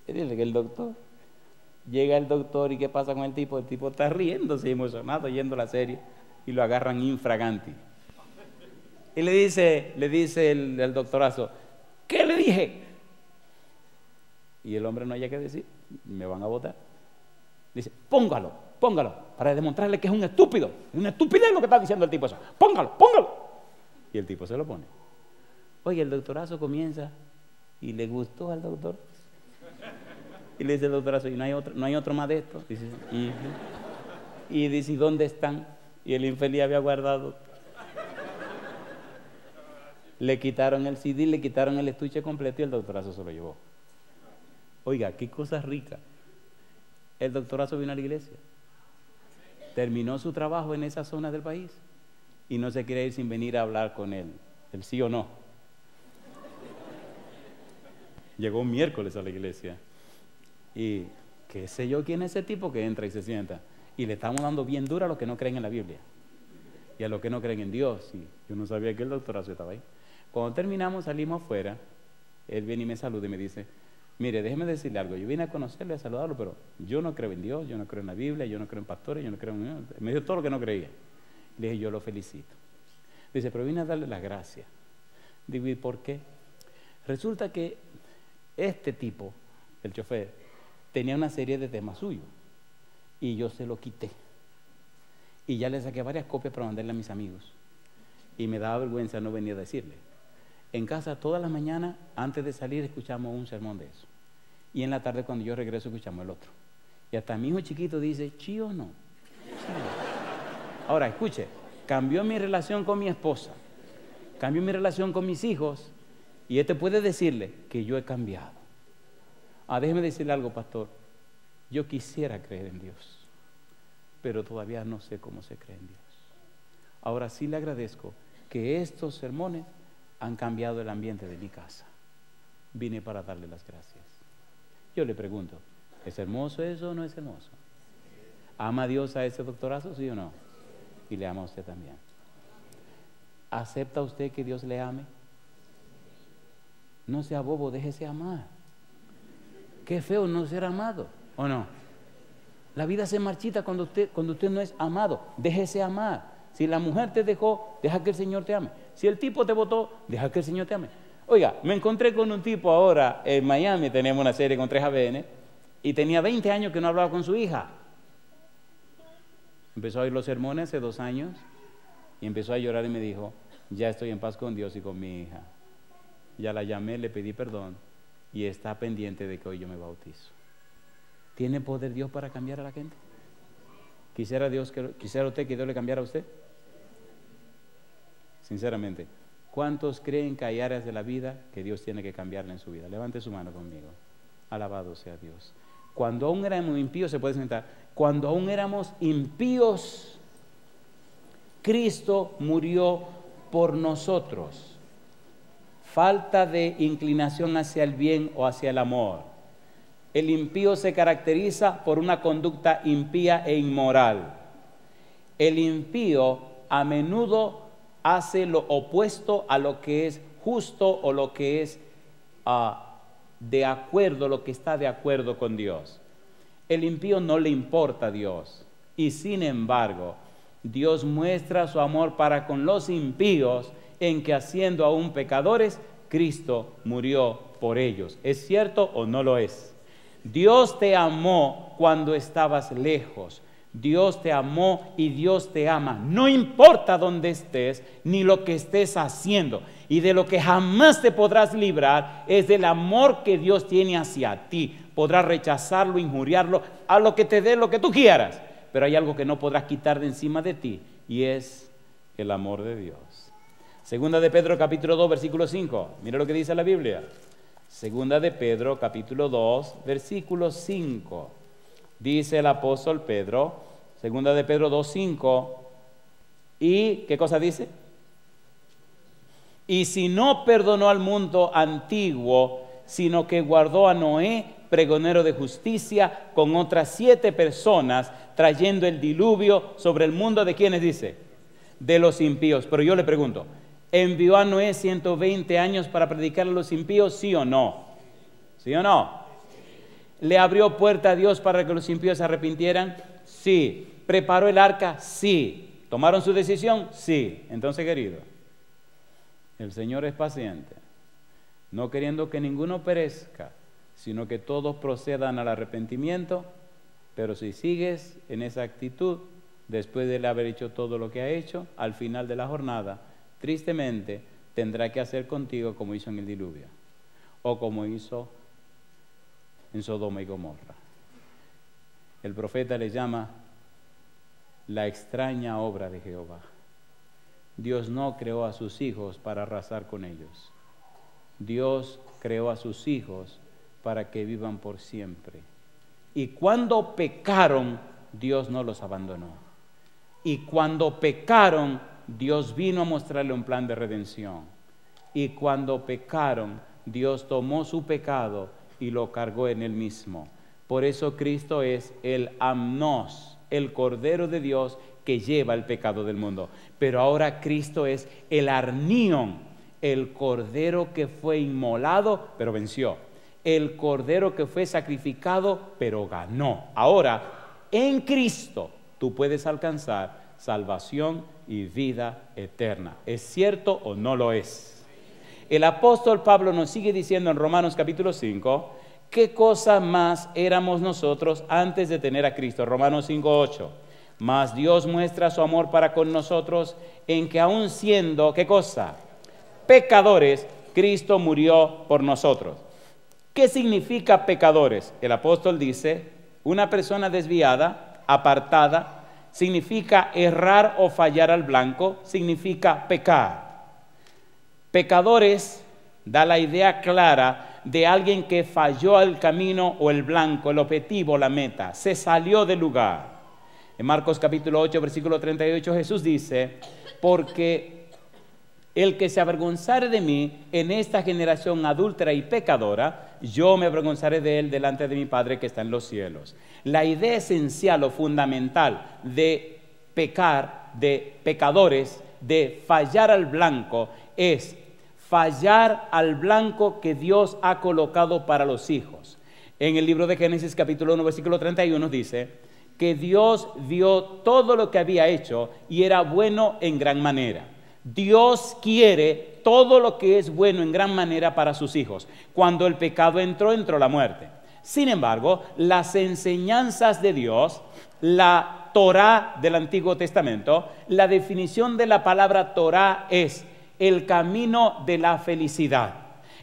el doctor. Llega el doctor y ¿qué pasa con el tipo? El tipo está riéndose emocionado yendo la serie y lo agarran infraganti. Y le dice el doctorazo, ¿qué le dije? Y el hombre no haya que decir, me van a votar. Dice, póngalo, para demostrarle que es un estúpido. Es una estupidez lo que está diciendo el tipo eso. Póngalo. Y el tipo se lo pone. Oye, el doctorazo comienza y le gustó al doctor. Y le dice el doctorazo, ¿y no hay otro más de esto? Dice, y dice, ¿y dónde están? Y el infeliz había guardado. Le quitaron el CD, le quitaron el estuche completo y el doctorazo se lo llevó. Oiga, qué cosa rica. El doctorazo vino a la iglesia. Terminó su trabajo en esa zona del país y no se quiere ir sin venir a hablar con él. ¿El sí o no? Llegó un miércoles a la iglesia y qué sé yo quién es ese tipo que entra y se sienta. Y le estamos dando bien dura a los que no creen en la Biblia y a los que no creen en Dios. Y yo no sabía que el doctorazo estaba ahí. Cuando terminamos, salimos afuera. Él viene y me saluda y me dice: mire, déjeme decirle algo. Yo vine a conocerle, a saludarlo, pero yo no creo en Dios, yo no creo en la Biblia, yo no creo en pastores, yo no creo en... Me dijo todo lo que no creía. Le dije: yo lo felicito. Dice: pero vine a darle las gracias. Digo: ¿y por qué? Resulta que este tipo, el chofer, tenía una serie de temas suyos y yo se lo quité. Y ya le saqué varias copias para mandarle a mis amigos. Y me daba vergüenza no venir a decirle. En casa todas las mañanas, antes de salir, escuchamos un sermón de eso. Y en la tarde, cuando yo regreso, escuchamos el otro. Y hasta mi hijo chiquito dice: ¿sí o no? Sí. Ahora, escuche, cambió mi relación con mi esposa, cambió mi relación con mis hijos, y este puede decirle que yo he cambiado. Déjeme decirle algo, pastor. Yo quisiera creer en Dios, pero todavía no sé cómo se cree en Dios. Ahora sí le agradezco que estos sermones han cambiado el ambiente de mi casa. Vine para darle las gracias. Yo le pregunto: ¿es hermoso eso o no es hermoso? ¿Ama a Dios a ese doctorazo, sí o no? Y le ama a usted también. ¿Acepta usted que Dios le ame? No sea bobo, déjese amar. Qué feo no ser amado, ¿o no? La vida se marchita cuando usted no es amado. Déjese amar. Si la mujer te dejó, deja que el Señor te ame. Si el tipo te votó, deja que el Señor te ame. Oiga, me encontré con un tipo ahora en Miami, tenemos una serie con 3 jóvenes, y tenía 20 años que no hablaba con su hija. Empezó a oír los sermones hace 2 años y empezó a llorar y me dijo: ya estoy en paz con Dios y con mi hija. Ya la llamé, le pedí perdón y está pendiente de que hoy yo me bautizo. ¿Tiene poder Dios para cambiar a la gente? ¿Quisiera usted que Dios le cambiara a usted? Sinceramente, ¿cuántos creen que hay áreas de la vida que Dios tiene que cambiarle en su vida? Levante su mano conmigo. Alabado sea Dios. Cuando aún éramos impíos, se puede sentar. Cuando aún éramos impíos, Cristo murió por nosotros. Falta de inclinación hacia el bien o hacia el amor. El impío se caracteriza por una conducta impía e inmoral. El impío a menudo hace lo opuesto a lo que es justo o lo que es de acuerdo, lo que está de acuerdo con Dios. El impío no le importa a Dios, y sin embargo Dios muestra su amor para con los impíos en que, haciendo aún pecadores, Cristo murió por ellos. ¿Es cierto o no lo es? Dios te amó cuando estabas lejos. Dios te amó y Dios te ama. No importa dónde estés ni lo que estés haciendo. Y de lo que jamás te podrás librar es del amor que Dios tiene hacia ti. Podrás rechazarlo, injuriarlo, a lo que te dé lo que tú quieras. Pero hay algo que no podrás quitar de encima de ti, y es el amor de Dios. Segunda de Pedro capítulo 2 versículo 5. Mira lo que dice la Biblia. Segunda de Pedro capítulo 2 versículo 5. Dice el apóstol Pedro, segunda de Pedro 2:5, y ¿qué cosa dice? Y si no perdonó al mundo antiguo, sino que guardó a Noé, pregonero de justicia, con otras 7 personas, trayendo el diluvio sobre el mundo de quienes dice, de los impíos. Pero yo le pregunto, ¿envió a Noé 120 años para predicar a los impíos? ¿Sí o no? ¿Sí o no? ¿Le abrió puerta a Dios para que los impíos se arrepintieran? Sí. ¿Preparó el arca? Sí. ¿Tomaron su decisión? Sí. Entonces, querido, el Señor es paciente, no queriendo que ninguno perezca, sino que todos procedan al arrepentimiento. Pero si sigues en esa actitud, después de haber hecho todo lo que ha hecho, al final de la jornada, tristemente, tendrá que hacer contigo como hizo en el diluvio, o como hizo en Sodoma y Gomorra. El profeta le llama la extraña obra de Jehová. Dios no creó a sus hijos para arrasar con ellos. Dios creó a sus hijos para que vivan por siempre. Y cuando pecaron, Dios no los abandonó. Y cuando pecaron, Dios vino a mostrarle un plan de redención. Y cuando pecaron, Dios tomó su pecado y lo cargó en él mismo. Por eso Cristo es el Amnos, el Cordero de Dios que lleva el pecado del mundo. Pero ahora Cristo es el Arnión, el Cordero que fue inmolado, pero venció. El Cordero que fue sacrificado, pero ganó. Ahora, en Cristo, tú puedes alcanzar salvación y vida eterna. ¿Es cierto o no lo es? El apóstol Pablo nos sigue diciendo en Romanos capítulo 5, ¿qué cosa más éramos nosotros antes de tener a Cristo? Romanos 5:8. Mas Dios muestra su amor para con nosotros en que aun siendo, ¿qué cosa? Pecadores, Cristo murió por nosotros. ¿Qué significa pecadores? El apóstol dice, una persona desviada, apartada, significa errar o fallar al blanco, significa pecar. Pecadores da la idea clara de alguien que falló al camino o el blanco, el objetivo, la meta, se salió del lugar. En Marcos capítulo 8, versículo 38, Jesús dice, porque el que se avergonzare de mí en esta generación adúltera y pecadora, yo me avergonzaré de él delante de mi Padre que está en los cielos. La idea esencial o fundamental de pecar, de pecadores, de fallar al blanco, es fallar al blanco que Dios ha colocado para los hijos. En el libro de Génesis capítulo 1 versículo 31 dice que Dios vio todo lo que había hecho y era bueno en gran manera. Dios quiere todo lo que es bueno en gran manera para sus hijos. Cuando el pecado entró, entró la muerte. Sin embargo, las enseñanzas de Dios, la Torá del Antiguo Testamento, la definición de la palabra Torá es el camino de la felicidad.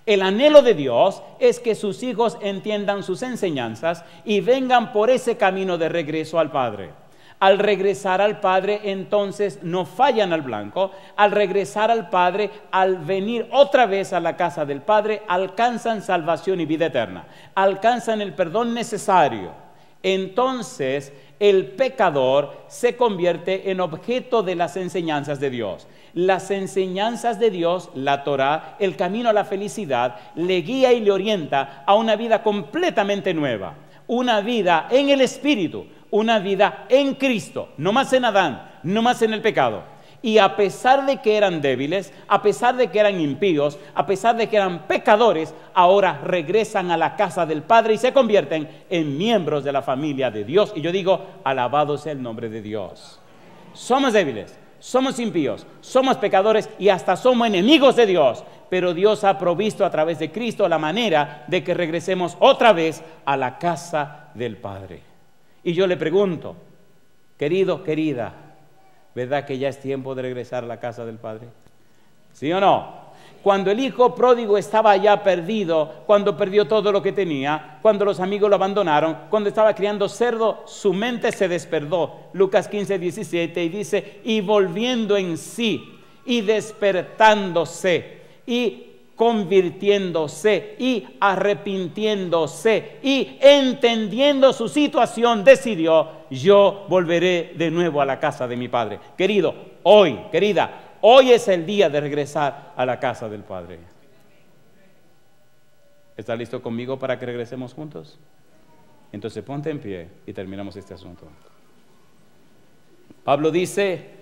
El anhelo de Dios es que sus hijos entiendan sus enseñanzas y vengan por ese camino de regreso al Padre. Al regresar al Padre, entonces no fallan al blanco. Al regresar al Padre, al venir otra vez a la casa del Padre, alcanzan salvación y vida eterna. Alcanzan el perdón necesario. Entonces, el pecador se convierte en objeto de las enseñanzas de Dios. Las enseñanzas de Dios, la Torá, el camino a la felicidad, le guía y le orienta a una vida completamente nueva. Una vida en el Espíritu, una vida en Cristo, no más en Adán, no más en el pecado. Y a pesar de que eran débiles, a pesar de que eran impíos, a pesar de que eran pecadores, ahora regresan a la casa del Padre y se convierten en miembros de la familia de Dios. Y yo digo, alabado sea el nombre de Dios. Somos débiles, somos impíos, somos pecadores y hasta somos enemigos de Dios. Pero Dios ha provisto a través de Cristo la manera de que regresemos otra vez a la casa del Padre. Y yo le pregunto, querido, querida, ¿verdad que ya es tiempo de regresar a la casa del Padre? ¿Sí o no? Cuando el hijo pródigo estaba ya perdido, cuando perdió todo lo que tenía, cuando los amigos lo abandonaron, cuando estaba criando cerdo, su mente se despertó. Lucas 15:17 y dice, y volviendo en sí, y despertándose, y convirtiéndose, y arrepintiéndose, y entendiendo su situación, decidió, yo volveré de nuevo a la casa de mi Padre. Querido, hoy, querida, hoy es el día de regresar a la casa del Padre. ¿Estás listo conmigo para que regresemos juntos? Entonces ponte en pie y terminamos este asunto. Pablo dice,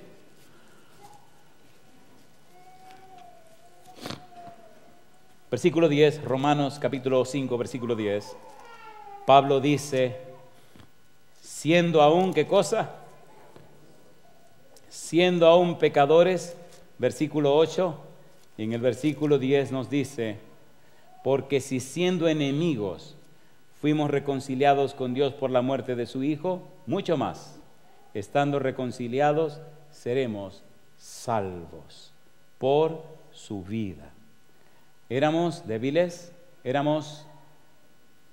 versículo 10, Romanos capítulo 5, versículo 10. Pablo dice, siendo aún, ¿qué cosa? Siendo aún pecadores, versículo 8, y en el versículo 10 nos dice, porque si siendo enemigos fuimos reconciliados con Dios por la muerte de su Hijo, mucho más, estando reconciliados, seremos salvos por su vida. Éramos débiles, éramos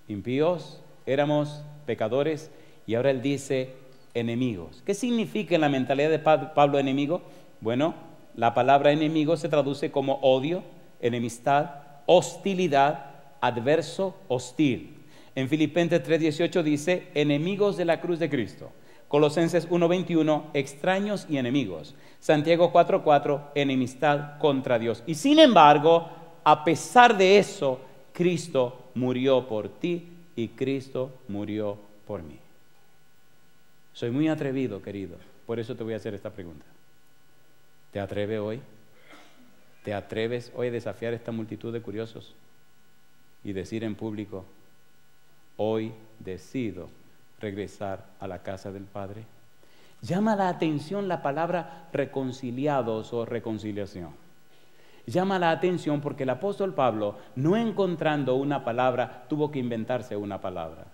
impíos, éramos pecadores, y ahora él dice enemigos. ¿Qué significa en la mentalidad de Pablo enemigo? Bueno, la palabra enemigo se traduce como odio, enemistad, hostilidad, adverso, hostil. En Filipenses 3:18 dice, enemigos de la cruz de Cristo. Colosenses 1:21, extraños y enemigos. Santiago 4:4, enemistad contra Dios. Y sin embargo, a pesar de eso, Cristo murió por ti y Cristo murió por mí. Soy muy atrevido, querido, por eso te voy a hacer esta pregunta. ¿Te atreves hoy? ¿Te atreves hoy a desafiar a esta multitud de curiosos y decir en público, hoy decido regresar a la casa del Padre? Llama la atención la palabra reconciliados o reconciliación. Llama la atención porque el apóstol Pablo, no encontrando una palabra, tuvo que inventarse una palabra.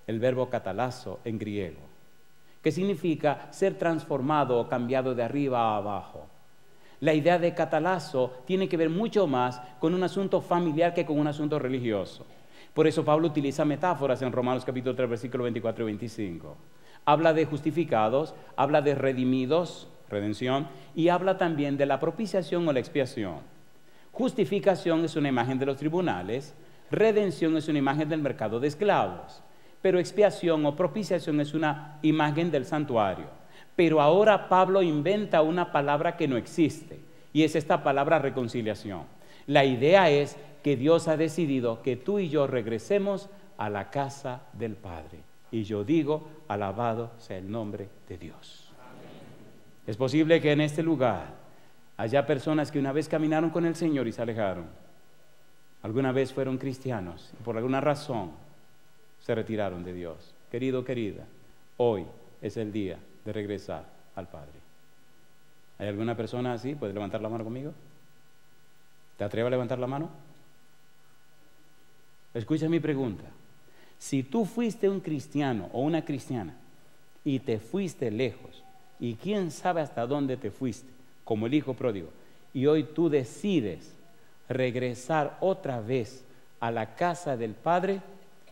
El verbo catalazo en griego, que significa ser transformado o cambiado de arriba a abajo. La idea de catalazo tiene que ver mucho más con un asunto familiar que con un asunto religioso. Por eso Pablo utiliza metáforas en Romanos capítulo 3, versículos 24 y 25. Habla de justificados, habla de redimidos, redención, y habla también de la propiciación o la expiación. Justificación es una imagen de los tribunales, redención es una imagen del mercado de esclavos, pero expiación o propiciación es una imagen del santuario. Pero ahora Pablo inventa una palabra que no existe, y es esta palabra reconciliación. La idea es que Dios ha decidido que tú y yo regresemos a la casa del Padre. Y yo digo, alabado sea el nombre de Dios. Es posible que en este lugar haya personas que una vez caminaron con el Señor y se alejaron. Alguna vez fueron cristianos y por alguna razón se retiraron de Dios. Querido, querida, hoy es el día de regresar al Padre. ¿Hay alguna persona así? ¿Puedes levantar la mano conmigo? ¿Te atreves a levantar la mano? Escucha mi pregunta. Si tú fuiste un cristiano o una cristiana y te fuiste lejos, y quién sabe hasta dónde te fuiste, como el hijo pródigo, y hoy tú decides regresar otra vez a la casa del Padre,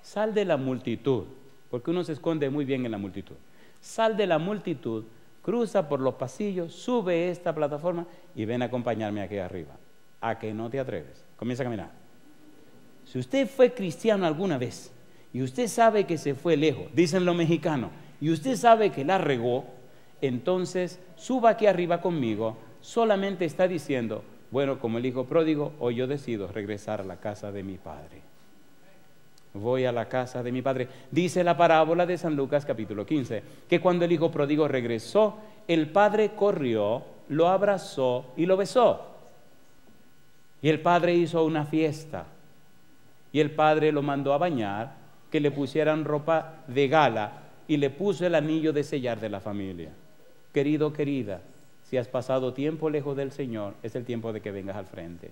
sal de la multitud, porque uno se esconde muy bien en la multitud. Sal de la multitud, cruza por los pasillos, sube esta plataforma y ven a acompañarme aquí arriba. ¿A que no te atreves? Comienza a caminar. Si usted fue cristiano alguna vez y usted sabe que se fue lejos, dicen los mexicanos, y usted sabe que la regó, entonces suba aquí arriba conmigo. Solamente está diciendo, bueno, como el hijo pródigo, hoy yo decido regresar a la casa de mi Padre. Voy a la casa de mi Padre. Dice la parábola de San Lucas capítulo 15, que cuando el hijo pródigo regresó, el padre corrió, lo abrazó y lo besó. Y el padre hizo una fiesta. Y el padre lo mandó a bañar, que le pusieran ropa de gala y le puso el anillo de sellar de la familia. Querido, querida, si has pasado tiempo lejos del Señor, es el tiempo de que vengas al frente.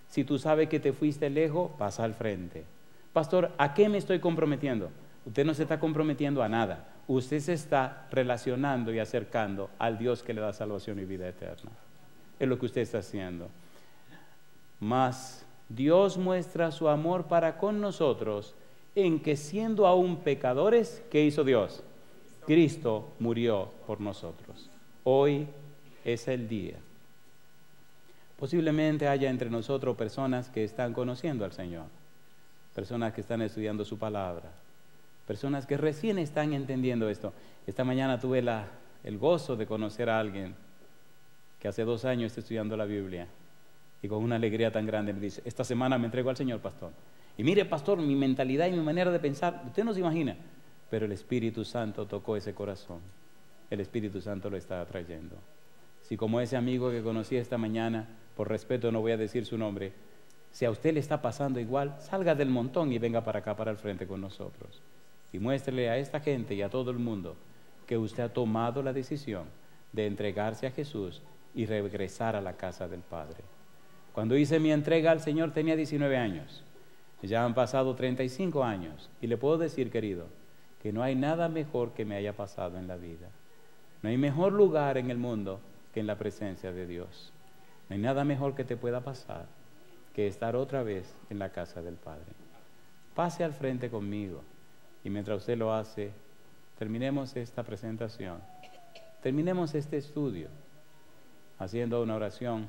Si tú sabes que te fuiste lejos, pasa al frente. Pastor, ¿a qué me estoy comprometiendo? Usted no se está comprometiendo a nada. Usted se está relacionando y acercando al Dios que le da salvación y vida eterna. Es lo que usted está haciendo. Mas Dios muestra su amor para con nosotros en que siendo aún pecadores, ¿qué hizo Dios? Cristo murió por nosotros. Hoy es el día. Posiblemente haya entre nosotros personas que están conociendo al Señor, personas que están estudiando su palabra, personas que recién están entendiendo esto. Esta mañana tuve el gozo de conocer a alguien que hace 2 años está estudiando la Biblia y con una alegría tan grande me dice, esta semana me entrego al Señor, pastor. Y mire, pastor, mi mentalidad y mi manera de pensar, usted no se imagina, pero el Espíritu Santo tocó ese corazón. El Espíritu Santo lo está atrayendo. Si como ese amigo que conocí esta mañana, por respeto no voy a decir su nombre, si a usted le está pasando igual, salga del montón y venga para acá, para el frente con nosotros. Y muéstrele a esta gente y a todo el mundo que usted ha tomado la decisión de entregarse a Jesús y regresar a la casa del Padre. Cuando hice mi entrega al Señor tenía 19 años. Ya han pasado 35 años y le puedo decir, querido, que no hay nada mejor que me haya pasado en la vida. No hay mejor lugar en el mundo que en la presencia de Dios. No hay nada mejor que te pueda pasar que estar otra vez en la casa del Padre. Pase al frente conmigo y mientras usted lo hace, terminemos esta presentación, terminemos este estudio haciendo una oración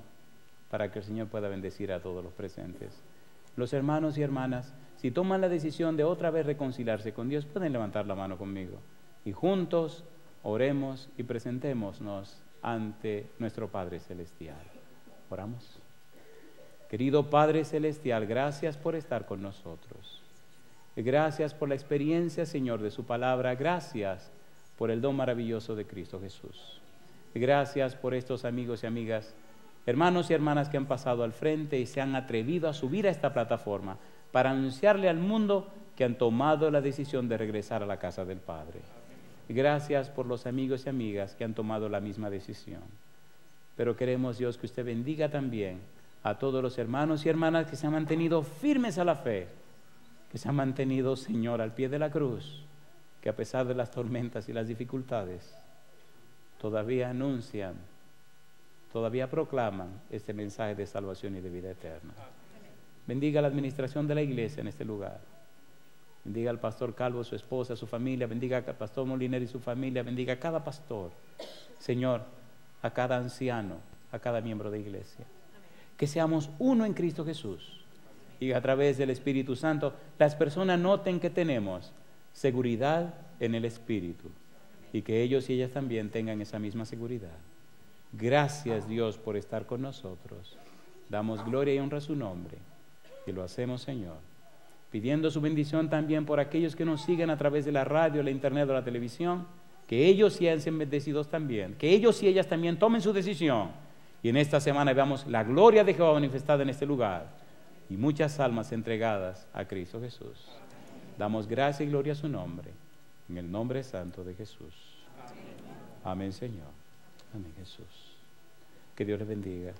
para que el Señor pueda bendecir a todos los presentes. Los hermanos y hermanas, si toman la decisión de otra vez reconciliarse con Dios, pueden levantar la mano conmigo. Y juntos oremos y presentémonos ante nuestro Padre Celestial. Oramos. Querido Padre Celestial, gracias por estar con nosotros. Gracias por la experiencia, Señor, de su palabra. Gracias por el don maravilloso de Cristo Jesús. Gracias por estos amigos y amigas, hermanos y hermanas que han pasado al frente y se han atrevido a subir a esta plataforma para anunciarle al mundo que han tomado la decisión de regresar a la casa del Padre. Gracias por los amigos y amigas que han tomado la misma decisión. Pero queremos, Dios, que usted bendiga también a todos los hermanos y hermanas que se han mantenido firmes a la fe, que se han mantenido, Señor, al pie de la cruz, que a pesar de las tormentas y las dificultades, todavía anuncian, todavía proclaman este mensaje de salvación y de vida eterna. Bendiga la administración de la iglesia en este lugar. Bendiga al pastor Calvo, su esposa, su familia. Bendiga al pastor Moliner y su familia. Bendiga a cada pastor, Señor, a cada anciano, a cada miembro de iglesia. Que seamos uno en Cristo Jesús. Y a través del Espíritu Santo, las personas noten que tenemos seguridad en el Espíritu. Y que ellos y ellas también tengan esa misma seguridad. Gracias, Dios, por estar con nosotros. Damos gloria y honra a su nombre. Y lo hacemos, Señor, pidiendo su bendición también por aquellos que nos siguen a través de la radio, la internet o la televisión, que ellos y ellas sean bendecidos también, que ellos y ellas también tomen su decisión. Y en esta semana veamos la gloria de Jehová manifestada en este lugar y muchas almas entregadas a Cristo Jesús. Damos gracia y gloria a su nombre, en el nombre santo de Jesús. Amén, Señor. Amén, Jesús. Que Dios les bendiga.